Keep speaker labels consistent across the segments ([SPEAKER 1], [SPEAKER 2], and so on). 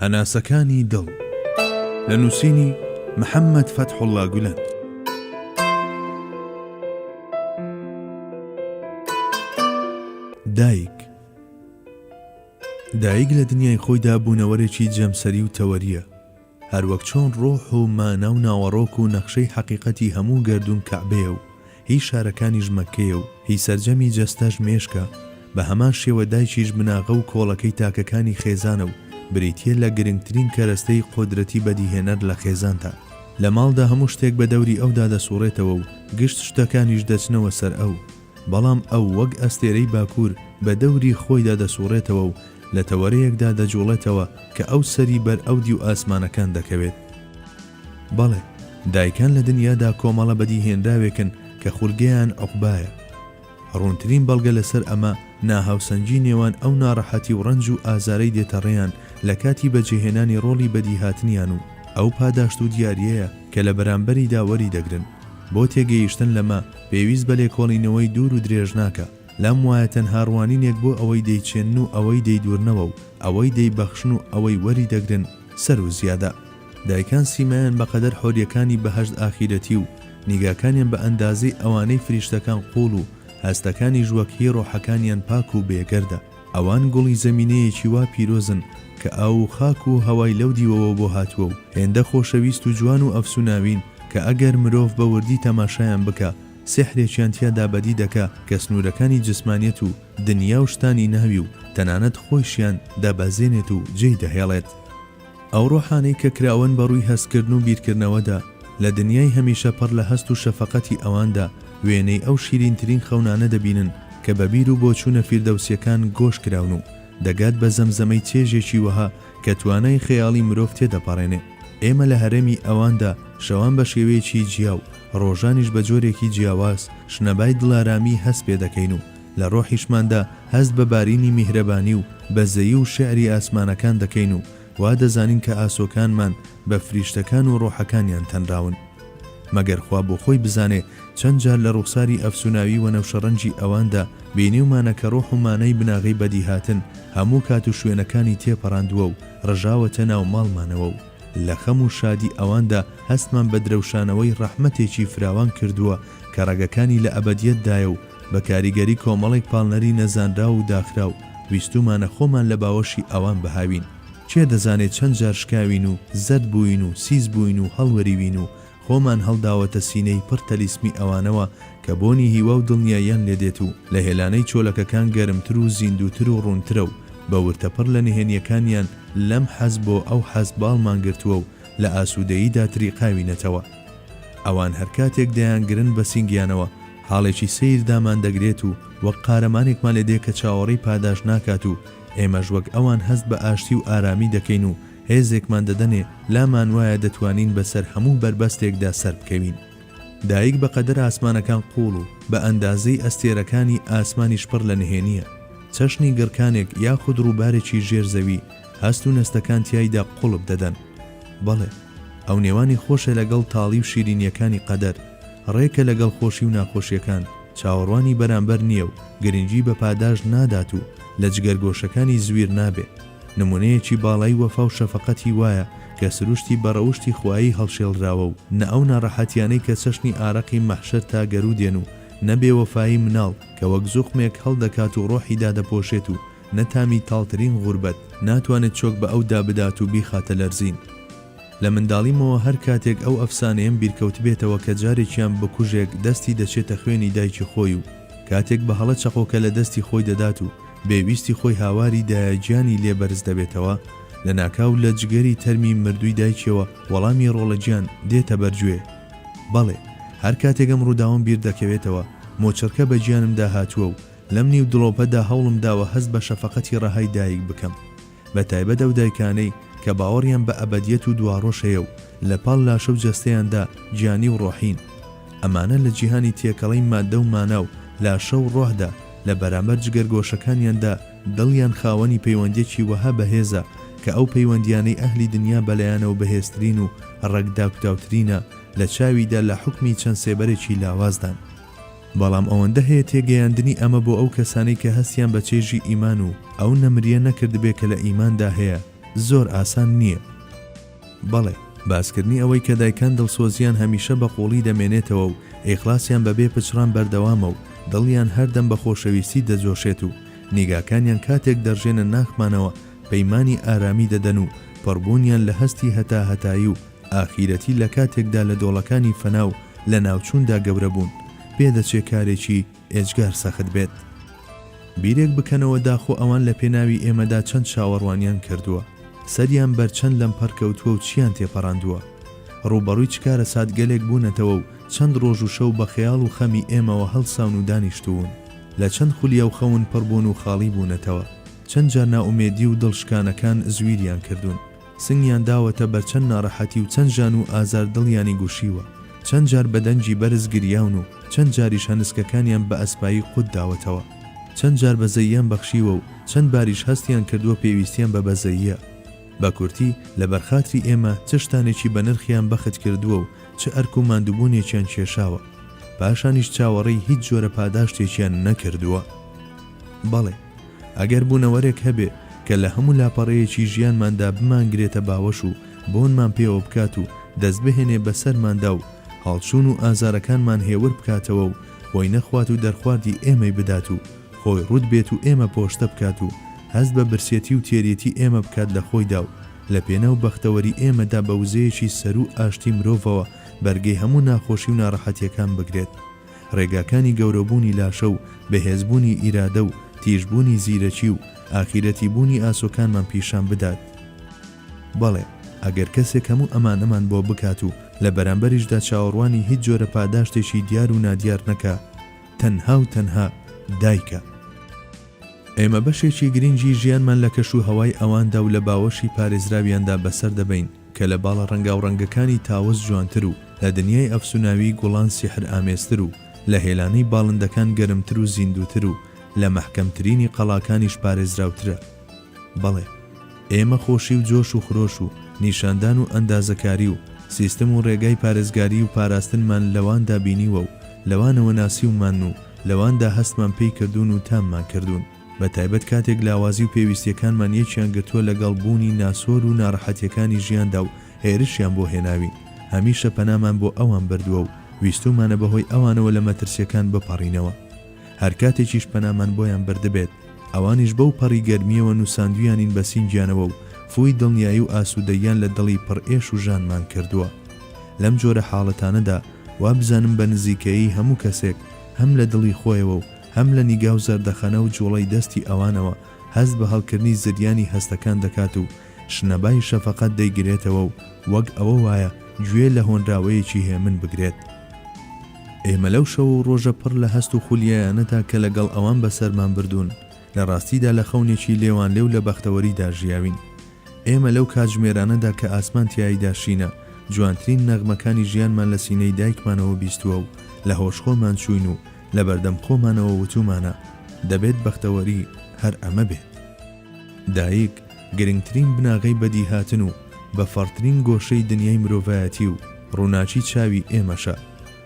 [SPEAKER 1] هەناسەکانی دڵ لە نووسینی محەممەد فەتحوڵڵا گولەن. دایک لە دنیای خۆیدا بوونەوەرێکی جەمسەری و تەوەریە، هەروەک چۆن ڕۆح و مانە و ناوەڕۆک و نەخشەی حەقیقەتی هەموو گەردوون کەعبەیە و هی شارەکانیش مەککەیە و هی سەرجەمی جەستەش مێشکە، بە هەمان شێوە دایکیش بناغە و کۆڵەکەی تاکەکانی خێزانە و بریتیە لە گرنگترین کەرەستەی قودرەتی بەدیهێنەر لە خێزاندا. لە ماڵدا هەموو شتێک بە دەوری ئەودا دەسوڕێتەوە و گشت شتەکانیش دەچنەوە سەر ئەو، بەڵام ئەو وەک ئەستێرەی باکوور بە دەوری خۆیدا دەسوڕێتەوە و لە تەوەرەیەکدا دەجوڵێتەوە کە ئەو سەری بەر ئەودی و ئاسمانەکان دەکەوێت. بەڵێ، دایکان لە دنیادا کۆمەڵە بەدیهێنراوێکن کە خولگەیان عوقبایە. ڕوونترین بەڵگە لەسەر ئەمە ناهاوسەنجی نێوان ئەو ناڕەحەتی و ڕەنج و ئازارەی دێتەڕێیان لە کاتی بەجێهێنانی ڕۆڵی بەدیهاتنیان و ئەو پاداشت و دیاریەیە کە لە بەرامبەریدا وەری دەگرن. بۆ تێگەیشتن لەمە پێویست بە لێکۆڵینەوەی دوور و درێژ ناکە، لام وایە تەنها ڕوانینێک بۆ ئەوەی دەیچێن و ئەوەی دەیدورنەوە و ئەوەی دەیبەخشن و ئەوەی وەری دەگرن سەر و زیادە. دایکان سیمایان بەقەدەر حۆریەکانی بەهەشت ئاخیرەتی و نیگاکانیان بە ئەندازەی ئەوانەی فریشتەکان قوڵ و هەستەکانی ژوەکی ڕۆحەکانیان پاک و بێگەردە. ئەوان گوڵی زەمینەیەکی وا پیرۆزن کە ئاو و خاک و هەوای لەو دیوەوە بۆ هاتووە و هێندە خۆشەویست و جوان و ئەفسوناوین کە ئەگەر مرۆڤ بە وردی تەماشایان بکە سحرێکیان تیادا بەدی دەکا کە سنوورەکانی جسمانیەت و دنیا و شتانی ناوی و تەنانەت خۆشیان دەبەزێنێت و جێی دەهێڵێت. ئەو ڕۆحانەی کە کراون بەڕووی هەستکردن و بیرکردنەوەدا لە دنیای هەمیشە پڕ لە هەست و شەفەقەتی ئەواندا وێنەی ئەو شیرینترین خەونانە دەبینن کە بەبیر و بۆچوونە فیردەوسیەکان گۆش کراون و دەگات بە زەمزەمەی چێژێکی وەها کە توانای خەیاڵی مرۆڤ تێدەپەڕێنێ. ئێمە لە هەرێمی ئەواندا شەوان بە شێوەیەکی جیاو، ڕۆژانیش بە جۆرێکی جیاواز شنەبای دڵارامی هەست پێ دەکەین و لە ڕۆحیشماندا هەست بە بارینی میهرەبانی و بەزەیی و شێعری ئاسمانەکان دەکەین و وا دەزانین کە ئاسۆکانمان بە فریشتەکان و ڕۆحەکانیان تەنراون. مەگەر خوا بۆ خۆی بزانێ چەند جار لە ڕوخساری ئەفسوناوی و نەوشەڕەنجی ئەواندا بینیومانە کە ڕۆح و مانەی بناغی بەدیهاتن هەموو کات و شوێنەکانی تێپەڕاندووە و ڕژاوەتە ناو ماڵمانەوە و لە خەم و شادی ئەواندا هەستمان بە درەوشانەوەی ڕەحمەتێکی فراوان کردووە کە ڕێگەکانی لە ئەبەدیەتدایە و بە کاریگەری کۆمەڵێک پاڵنەری نەزانرا و داخرا و ویستومانە خۆمان لە باوەشی ئەوان بەهاوین. چێ دەزانێت چەند جار شکاوین و زەرد بووین و سیز بووین و هەڵوەریوین و خۆمان هەڵداوەتە سینەی پڕ تەلیسمی ئەوانەوە کە بۆنی هیوا و دڵنیاییان لێدێت و لە هێلانەی چۆلەکەکان گەرمتر و زیندوتر و ڕوونترە و بە ورتەپڕ لە نهێنیەکانیان لەم حەز بۆ ئەو حەز باڵمان گرتووە و لە ئاسوودەییدا تریقاوینەتەوە. ئەوان هەر کاتێک دەیانگرن بە سینگیانەوە حاڵێکی سیردامان دەگرێت و وەک قارەمانێکمان لێدێ کە چاوەڕێی پاداش ناکات و ئێمەش وەک ئەوان هەست بە ئاشتی و ئارامی دەکەین و هێزێکمان دەدەنێ لامان وایە دەتوانین بەسەر هەموو بەربەستێکدا سەر بکەوین. دایک بەقەدەر ئاسمانەکان قوڵ و بە ئەندازەی ئەستێرەکانی ئاسمانیش پڕ لە نهێنیە. چەشنی گڕکانێک یاخود ڕووبارێکی ژێرزەوی هەست و نەستەکان تیایدا قوڵب دەدەن. بەڵێ، ئەو نێوانی خۆشە لەگەڵ تاڵی و شیرینیەکانی قەدەر، ڕێکە لەگەڵ خۆشی و ناخۆشیەکان، چاوەڕوانی بەرامبەر نییە و گرنگی بە پاداش نادات و لە جگەرگۆشەکانی زویر نابێ. نمونەیەکی باڵای وەفا و شەفەقەتی وایە کە سروشتی بەڕەوشتی خوایی هەڵشێڵراوە و نە ئەو ناڕەحەتیانەی کە چەشنی ئارەقی مەحشەر تا گەرودێن و نەبێ وەفایی مناڵ کە وەک زوخمێک هەڵدەکات و ڕۆحیدا دەپۆشێت و نەتامی تاڵترین غوربەت ناتوانێت چۆک بە ئەودا بدات و بیخاتە لەرزین. لە منداڵیمەوە هەر کاتێک ئەو ئەفسانەیەم بیرکەوت بێتەوە کە جارێکیان بە کوژێک دەستی دەچێتە خوێنی دایکی خۆی و کاتێک بە هەڵە چەقۆکە لە دەستی خۆی دەدات و بێویستی خۆی هاواری دایەجیانی لێبەرز دەبێتەوە، لە ناکاو لە جگەری تەرمی مردووی دایکەوە وەڵامی ڕۆڵەجیان دێتە بەرگوێ. بەڵێ، هەر کاتێک ئەم ڕووداوم بیر دەکەوێتەوە مۆچەرکە بە گیانمدا هاتووە و لەم نیو دڵۆپەدا هەوڵم داوە هەست بە شەفەقەتی ڕەهای دایک بکەم، بە تایبەت ئەو دایکانەی کە باوەڕیان بە ئەبەدیەت و دواڕۆش هەیە و لە پاڵ لاشە و جەستەیاندا گیانی و ڕۆحین. ئەمانە لە جیهانی تێکەڵەی مادە و مانە و لاشە و ڕۆحدا لە بەرامبەر جگەرگۆشەکانیاندا دڵیان خاوەنی پەیوەندێکی وەها بەهێزە کە ئەو پەیوەندیانەی ئەهلی دنیا بەلایانە و بەهێزترین و ڕەگداکوتاوترینە لە چاویدا لە حوکمی چەند سێبەرێکی لاوازدان. بەڵام ئەوەندە هەیە تێگەیاندنی ئەمە بۆ ئەو کەسانەی کە هەستیان بە چێژی ئیمان و ئەو نەمریە نەکردبێ کە لە ئیماندا هەیە زۆر ئاسان نییە. بەڵێ باسکردنی ئەوەی کە دایکان دڵسۆزیان هەمیشە بە قوڵی دەمێنێتەوە و ئیخلاسیان بەبێ پچڕان بەردەوامە و دڵیان هەردەم بە خۆشەویستی دەجۆشێت و نیگاکانیان کاتێک دەڕژێنە ناخمانەوە پەیمانی ئارامی دەدەن و پڕبوونیان لە هەستی هەتاهەتایی و ئاخیرەتی لە کاتێکدا لە دۆڵەکانی فەنا و لە ناوچووندا گەورە بوون پێدەچێ کارێکی ئێجگار سەخت بێت. بیرێک بکەنەوە داخۆ ئەوان لە پێناوی ئێمەدا چەند چاوەڕوانیان کردووە، سەریان بەرچەند لەم پەرکەوتووە و چیان تێپەڕاندووە، ڕوبەڕووی چکارە ساتگەلێک بوونەتەوە و چەند ڕۆژ و شەو بە خەیاڵ و خەمی ئێمەوە هەڵساون و دانیشتوون، لە چەند خولیا و خەون پڕبوون و خاڵی بوونەتەوە، چەند جار ناومێدی و دڵشکانەکان زویریان کردوون، سنگیان داوەتە بەرچەند ناڕەحەتی و چەند ژان و ئازار دڵیانی گوشیوە، چەند جار بەدەنجی بەرز گریاون و چەند جاریش هەنسکەکانیان بە ئەسپایی قوت داوەتەوە، چەند جار بەزەییان بەخشیوە و چەند باریش هەستیان کردووە پێویستیان بە بەزەییە. بە کورتی لە بەرخاتری ئێمە چ شتانێکی بە نرخیان بەخت کردووە و چ ئەرک و ماندووبوونێکیان کێشاوە، پاشانیش چاوەڕێی هیچ جۆرە پاداشتێکیان نەکردووە. بەڵێ ئەگەر بوونەوەرێک هەبێ کە لە هەموو لاپەڕەیەکی ژیانماندا بمانگرێتە باوەش و بۆنمان پێوە بکات و دەست بهێنێ بەسەرماندا و هەڵچوون و ئازارەکانمان هێور بکاتەوە و خۆی نەخوات و دەرخواردی ئێمەی بدات و خۆی ڕوود بێت و ئێمە پۆشتە بکات و هەست بە برسێتی و تێریەتی ئێمە بکات لە خۆیدا و لە پێناو بەختەوەری ئێمەدا بە وزەیەکی سەر و ئاشتی مرۆڤەوە بەرگەی هەموو ناخۆشی و ناڕەحەتیەکان بگرێت، ڕێگاکانی گەورەبوونی لاشە و بەهێزبوونی ئیرادە و تیژبوونی زیرەکی و ئاخیرەتی بوونی ئاسۆکانمان پیشان بدات. بەڵێ ئەگەر کەسێک هەموو ئەمانەمان بۆ بکات و لە بەرامبەریشدا چاوەڕوانی هیچ جۆرە پاداشتێکی دیار و نادیار نەکا، تەنها و تەنها دایکە. ئێمە بەشێکی گرنگی ژیانمان لە کەش و هەوای ئەواندا و لە باوەشی پارێزراویاندا بەسەر دەبین کە لە باڵە ڕەنگا و ڕەنگەکانی تاوەز جوانتر و لە دنیای ئەفسوناوی گوڵان سیحر ئامێزتر و لە هێلانەی باڵندەکان گەرمتر و زیندوتر و لە مەحکەمترینی قەڵاکانیش پارێزراوترە. بەڵێ ئێمە خۆشی و جۆش و خرۆش و نیشاندان و ئەندازەکاری و سیستم و ڕێگای پارێزگاری و پاراستنمان لەواندا بینیوە و لەوانەوە ناسیومان و لەواندا هەستمان پێی کردوون و تاممان کردوون، بە تایبەت کاتێک لاوازی و پێویستیەکانمان یەکیان گرتووە لەگەڵ بوونی ناسۆر و ناڕەحەتیەکانی ژیاندا و هێرشیان بۆ هێناوین، هەمیشە پەنامان بۆ ئەوان بردووە و ویستومانە بەهۆی ئەوانەوە لە مەترسیەکان بپەڕینەوە. هەر کاتێکیش پەنامان بۆیان بردبێت ئەوانیش بەو پەڕی گەرمیەوە نووساندویانین بە سینگیانەوە و فوی دڵنیایی و ئاسوودەیان لە دڵی پڕئێش و ژانمان کردووە. لەم جۆرە حاڵەتانەدا وا بزانم بە نزیکەیی هەموو کەسێک هەم لە دڵی خۆیەوە و هەم لە نیگا و زەردەخەنە و جوڵەی دەستی ئەوانەوە هەست بە هەڵکردنی زریانی هەستەکان دەکات و شنەبای شەفەقەت دەیگرێتەوە و وەک ئەوە وایە گوێ لە هۆنراوەیەکی هێمن بگرێت. ئێمە لەو شەو و ڕۆژە پڕ لە هەست و خولیایانەتا کە لەگەڵ ئەوان بەسەرمان بردوون لە ڕاستیدا لە خەونێکی لێوان لێو لە بەختەوەریدا ژیاوین. ئێمە لەو کاتژمێرانەدا کە ئاسمان تیاییدا شینە جوانترین نەغمەکانی ژیانمان لە سینەی دایکمانەوە بیستووە و لە هۆشخۆمان چوین و لە بەردەم خۆمانەوە وتومانە دەبێت بەختەوەری هەر ئەمە بێت. دایک گرنگترین بناغەی بەدیهاتن و بە فەڕترین گۆشەی دنیای مرۆڤایەتی و ڕووناچی چاوی ئێمەشە.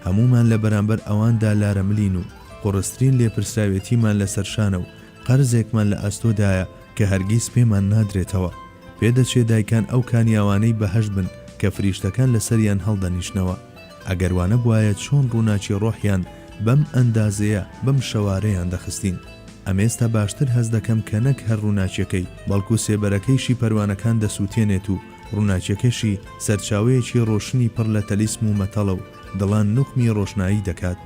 [SPEAKER 1] هەمومان لە بەرامبەر ئەواندا لارەملین و قوڕسترین لێپرسراوێتیمان لە سەرشانە و قەرزێکمان لە ئەستۆدایە کە هەرگیز پێمان نادرێتەوە. پێدەچێ دایکان ئەو کانیاوانەی بەهەش بن کە فریشتەکان لەسەریان هەڵدەنیشنەوە. ئەگەر وانە بواە چۆن ڕووناچی ڕۆحیان بەم ئەندازەیە بەم شەوارەیان دەخستین. ئەمێستا باشتر هەز دەکەم کە نەک هەر ڕووناچیەکەی بەڵکو سێبەرەکەیشی پەروانەکان دەسووتێنێت و ڕووناچیەکەشی سەرچاوەیەکی ڕۆشنی پڕ لە تەلیسم و مەتەڵە و دڵان نوخمی ڕۆشنایی دەکات.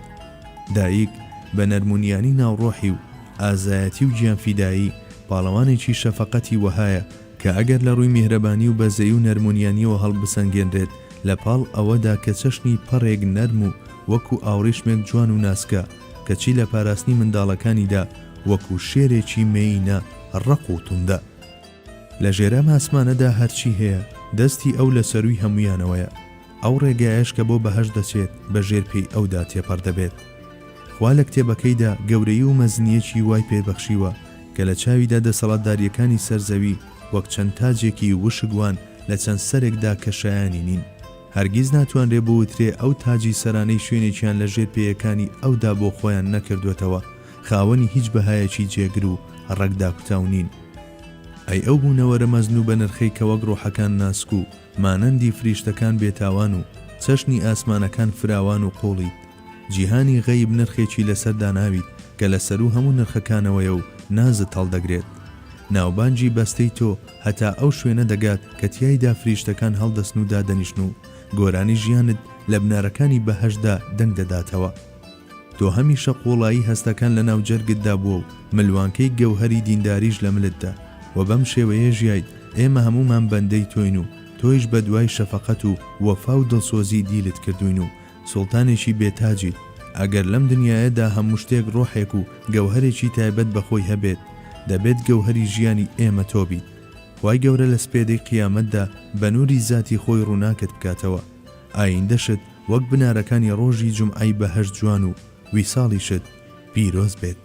[SPEAKER 1] دایک بە نەرمونیانی ناوڕۆحی و ئازایەتی و گیانفیدایی پاڵەوانێکی شەفەقەتی وەهایە کە ئەگەر لە ڕووی میهرەبانی و بەزەی و نەرمونیانیەوە هەڵبسەنگێنرێت لە پاڵ ئەوەدا کە چەشنی پەڕێک نەرم و وەکو ئاوڕیشمێک جوان و ناسکە کەچی لە پاراستنی منداڵەکانیدا وەکو شێرێکی مێینە ڕق و توندە. لە ژێرە ئاسمانەدا هەرچی هەیە دەستی ئەو لە سەروی هەمویانەوەیە. ئەو ڕێگایش کە بۆ بەهەش دەچێت بە ژێر پێی ئەودا تێپەڕ دەبێت. خوا لە کتێبەکەیدا گەورەی و مەزنیەکی وای پێبەخشیوە کە لە چاویدا دەسەڵاتداریەکانی سەرزەوی وەک چەند تاجێکی وشگوان لە چەند سەرێکدا کە شایانی نین. هەرگیز ناتوانرێ بوترێ ئەو تاجی سەرانەی شوێنێکیان لە ژێر پێیەکانی ئەودا بۆ خۆیان نەکردوێتەوە، خاوەنی هیچ بەهایەکی جێگر و ڕەگدا کوتاو نین. ئەی ئەو بوونەوەرە مەزن و بە نرخەی کە وەک ڕۆحەکان ناسک و مانەندی فریشتەکان بێتاوان و چەشنی ئاسمانەکان فراوان و قۆڵیت جیهانی غەیب نرخێکی لەسەردا ناویت کە لەسەر و هەموو نرخەکانەوەیە و نازت هەڵدەگرێت ناوبانجی بەستەی تۆ هەتا ئەو شوێنە دەگات کە تیایدا فریشتەکان هەڵدەستن و دادەنیشن و گۆرانی ژیانت لە بنارەکانی بەهەشدا دەنگ دەداتەوە تۆ هەمیشە قوڵایی هەستەکان لە ناو جەرگتدا بووە و ملوانکەی گەوهەری دینداریش لە ملتدا و بەم شێوەیە ژیایت ئێمە هەمومان بەندەی تۆین و تۆیش بە دوای شەفەقەت و وەفا و دڵسۆزی دیلت کردوین و سوڵتانێکی بێتاجیت ئەگەر لەم دنیایەدا هەموو شتێک ڕۆحێک و گەوهرێکی تایبەت بەخۆی هەبێت دەبێت گەوهری ژیانی ئێمە تۆ بیت وای گەورە لە سپێدەی قیامەتدا بە نووری زاتی خۆی ڕووناکت بکاتەوە ئایندەشت وەک بنارەکانی ڕۆژی جومعەی بەهەشت جوان و ویساڵیشت پیرۆز بێت